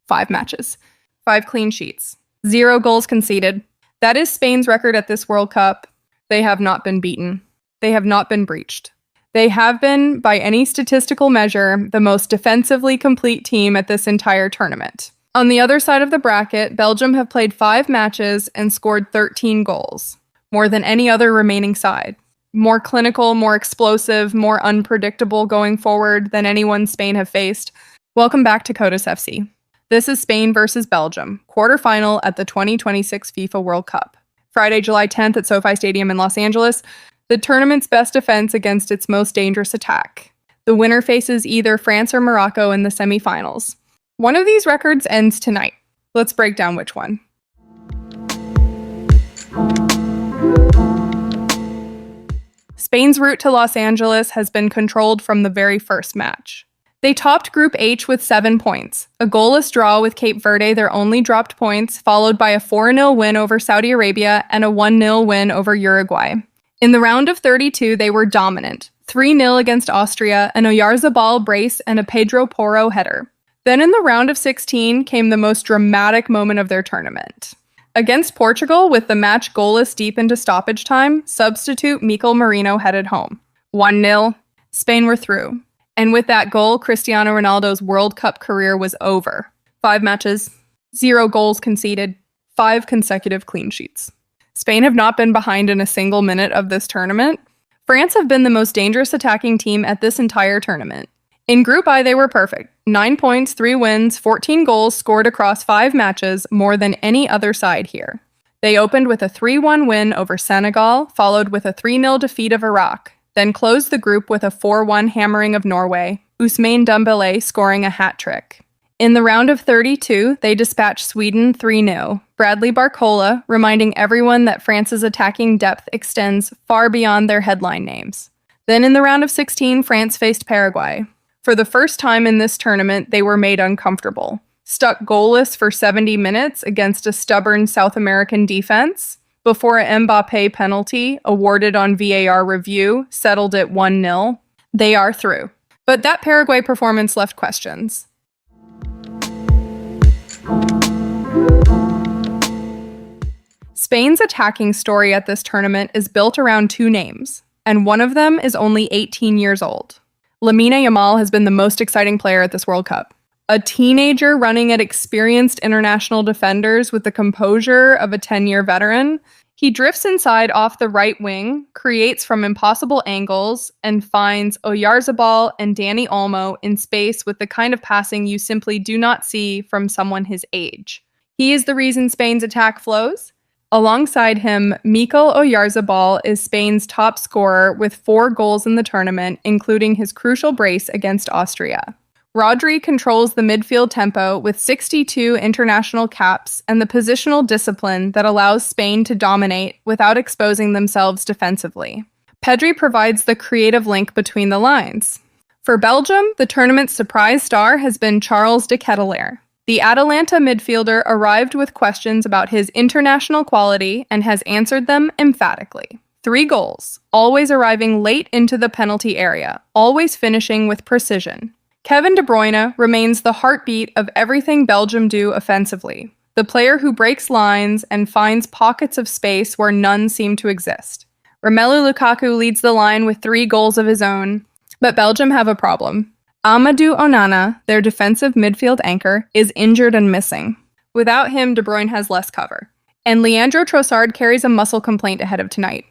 5 matches. 5 clean sheets. 0 goals conceded. That is Spain's record at this World Cup. They have not been beaten. They have not been breached. They have been, by any statistical measure, the most defensively complete team at this entire tournament. On the other side of the bracket, Belgium have played 5 matches and scored 13 goals, more than any other remaining side. More clinical, more explosive, more unpredictable going forward than anyone Spain have faced. Welcome back to KodusFC. This is Spain versus Belgium, quarterfinal at the 2026 FIFA World Cup. Friday, July 10th at SoFi Stadium in Los Angeles, the tournament's best defense against its most dangerous attack. The winner faces either France or Morocco in the semifinals. One of these records ends tonight. Let's break down which one. Spain's route to Los Angeles has been controlled from the very first match. They topped Group H with 7 points, a goalless draw with Cape Verde, their only dropped points, followed by a 4-0 win over Saudi Arabia and a 1-0 win over Uruguay. In the round of 32, they were dominant, 3-0 against Austria, an Oyarzabal brace and a Pedro Porro header. Then in the round of 16 came the most dramatic moment of their tournament. Against Portugal, with the match goalless deep into stoppage time, substitute Mikel Merino headed home. 1-0, Spain were through. And with that goal, Cristiano Ronaldo's World Cup career was over. 5 matches, 0 goals conceded, 5 consecutive clean sheets. Spain have not been behind in a single minute of this tournament. France have been the most dangerous attacking team at this entire tournament. In Group I, they were perfect. 9 points, 3 wins, 14 goals scored across 5 matches, more than any other side here. They opened with a 3-1 win over Senegal, followed with a 3-0 defeat of Iraq, then closed the group with a 4-1 hammering of Norway, Ousmane Dembélé scoring a hat-trick. In the round of 32, they dispatched Sweden 3-0, Bradley Barcola reminding everyone that France's attacking depth extends far beyond their headline names. Then in the round of 16, France faced Paraguay. For the first time in this tournament, they were made uncomfortable. Stuck goalless for 70 minutes against a stubborn South American defense, before an Mbappé penalty, awarded on VAR review, settled at 1-0. They are through. But that Paraguay performance left questions. Spain's attacking story at this tournament is built around 2 names, and one of them is only 18 years old. Lamine Yamal has been the most exciting player at this World Cup. A teenager running at experienced international defenders with the composure of a 10-year veteran, he drifts inside off the right wing, creates from impossible angles, and finds Oyarzabal and Dani Olmo in space with the kind of passing you simply do not see from someone his age. He is the reason Spain's attack flows. Alongside him, Mikel Oyarzabal is Spain's top scorer with 4 goals in the tournament, including his crucial brace against Austria. Rodri controls the midfield tempo with 62 international caps and the positional discipline that allows Spain to dominate without exposing themselves defensively. Pedri provides the creative link between the lines. For Belgium, the tournament's surprise star has been Charles de Ketelaere. The Atalanta midfielder arrived with questions about his international quality and has answered them emphatically. 3 goals, always arriving late into the penalty area, always finishing with precision. Kevin De Bruyne remains the heartbeat of everything Belgium do offensively, the player who breaks lines and finds pockets of space where none seem to exist. Romelu Lukaku leads the line with 3 goals of his own, but Belgium have a problem. Amadou Onana, their defensive midfield anchor, is injured and missing. Without him, De Bruyne has less cover. And Leandro Trossard carries a muscle complaint ahead of tonight.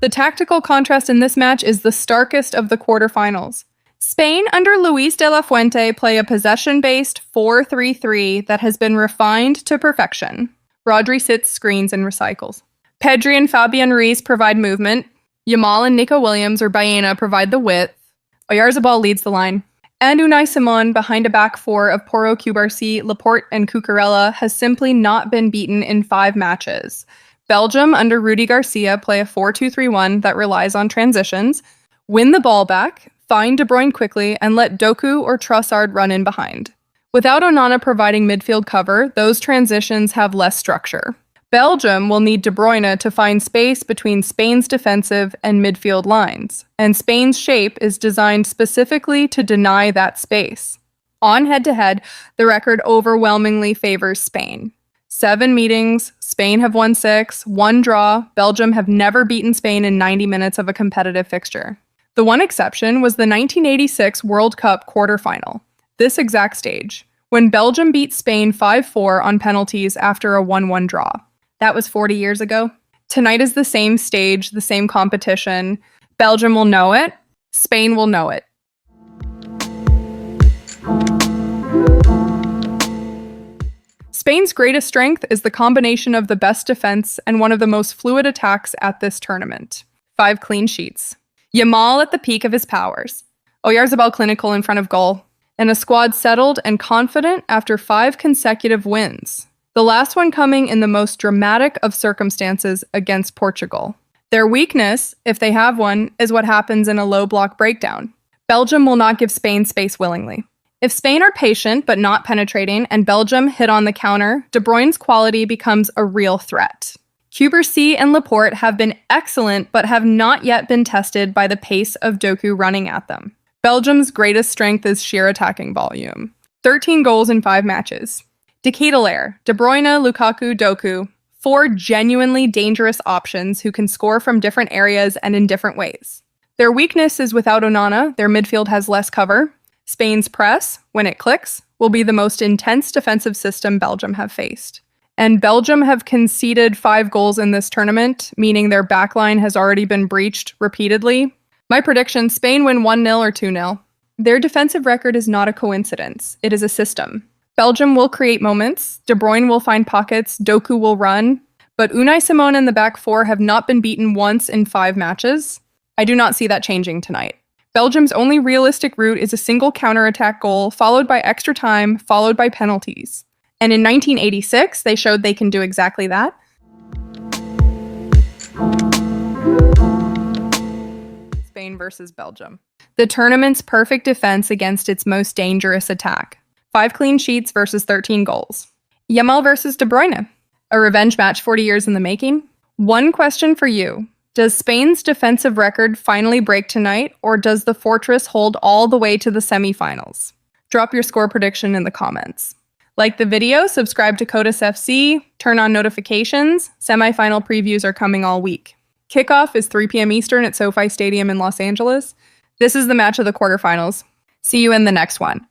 The tactical contrast in this match is the starkest of the quarterfinals. Spain under Luis de la Fuente play a possession-based 4-3-3 that has been refined to perfection. Rodri sits, screens, and recycles. Pedri and Fabian Ruiz provide movement. Yamal and Nico Williams or Baena provide the width. Oyarzabal leads the line. And Unai Simon, behind a back 4 of Porro, Cubarsí, Laporte, and Cucurella, has simply not been beaten in 5 matches. Belgium, under Rudi Garcia, play a 4-2-3-1 that relies on transitions, win the ball back, find De Bruyne quickly, and let Doku or Trossard run in behind. Without Onana providing midfield cover, those transitions have less structure. Belgium will need De Bruyne to find space between Spain's defensive and midfield lines, and Spain's shape is designed specifically to deny that space. On head-to-head, the record overwhelmingly favors Spain. 7 meetings, Spain have won 6, 1 draw, Belgium have never beaten Spain in 90 minutes of a competitive fixture. The one exception was the 1986 World Cup quarterfinal, this exact stage, when Belgium beat Spain 5-4 on penalties after a 1-1 draw. That was 40 years ago. Tonight is the same stage, the same competition. Belgium will know it. Spain will know it. Spain's greatest strength is the combination of the best defense and one of the most fluid attacks at this tournament. 5 clean sheets. Yamal at the peak of his powers. Oyarzabal clinical in front of goal. And a squad settled and confident after 5 consecutive wins. The last one coming in the most dramatic of circumstances against Portugal. Their weakness, if they have one, is what happens in a low block breakdown. Belgium will not give Spain space willingly. If Spain are patient but not penetrating and Belgium hit on the counter, De Bruyne's quality becomes a real threat. Cubarsí and Laporte have been excellent but have not yet been tested by the pace of Doku running at them. Belgium's greatest strength is sheer attacking volume. 13 goals in 5 matches. De Ketelaere, De Bruyne, Lukaku, Doku, 4 genuinely dangerous options who can score from different areas and in different ways. Their weakness is without Onana, their midfield has less cover. Spain's press, when it clicks, will be the most intense defensive system Belgium have faced. And Belgium have conceded 5 goals in this tournament, meaning their backline has already been breached repeatedly. My prediction, Spain win 1-0 or 2-0. Their defensive record is not a coincidence, it is a system. Belgium will create moments, De Bruyne will find pockets, Doku will run, but Unai Simon and the back 4 have not been beaten once in 5 matches. I do not see that changing tonight. Belgium's only realistic route is a single counterattack goal, followed by extra time, followed by penalties. And in 1986, they showed they can do exactly that. Spain versus Belgium. The tournament's perfect defense against its most dangerous attack. 5 clean sheets versus 13 goals. Yamal versus De Bruyne. A revenge match 40 years in the making. One question for you. Does Spain's defensive record finally break tonight, or does the fortress hold all the way to the semifinals? Drop your score prediction in the comments. Like the video, subscribe to KodusFC, turn on notifications. Semifinal previews are coming all week. Kickoff is 3 p.m. Eastern at SoFi Stadium in Los Angeles. This is the match of the quarterfinals. See you in the next one.